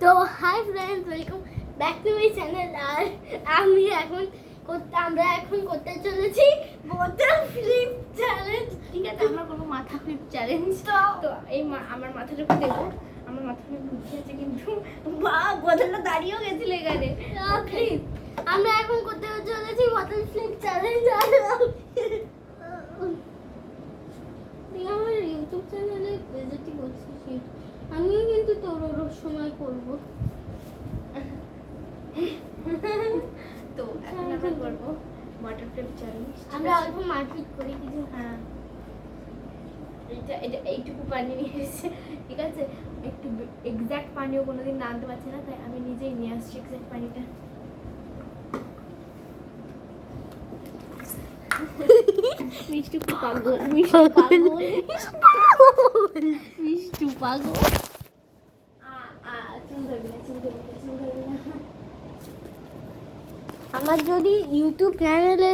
তো hi friends, welcome back to my channel. আর আমরা এখন করতে চলেছি বোতল ফ্লিপ চ্যালেঞ্জ। ঠিক আছে, আমরা করবো মাথা ফ্লিপ চ্যালেঞ্জ। তো এই আমার মাথাটা একটু দেবো। আমার মাথা ফ্লিপ বুদ্ধি আছে, কিন্তু বোতলটা দাঁড়িয়েও গেছিল এখানে। আমরা এখন করতে চলেছি বোতল ফ্লিপ চ্যালেঞ্জ। আর আমার ইউটিউব চ্যানেলে বেজতি করছিস, আমিও কিন্তু তোর ওর সময় করবো। তো এখন আমরা করবো ওয়াটার ফ্লিপ চ্যালেঞ্জ। আমরা অল্প মারপিট করি কিছু। হ্যাঁ, এটা এইটুকু পানি নিয়ে এসেছে, ঠিক আছে? একটু এক্সাক্ট পানিও কোনোদিন না আনতে পারছি না, তাই আমি নিজেই নিয়ে আসছি এক্সাক্ট পানিটা। মিষ্টু পাগল, মিষ্টু পাগল, মিষ্টু পাগল। চুল ধরবি না, চুল ধরবি না, চুল ধরবি না। আমার যদি ইউটিউব চ্যানেলে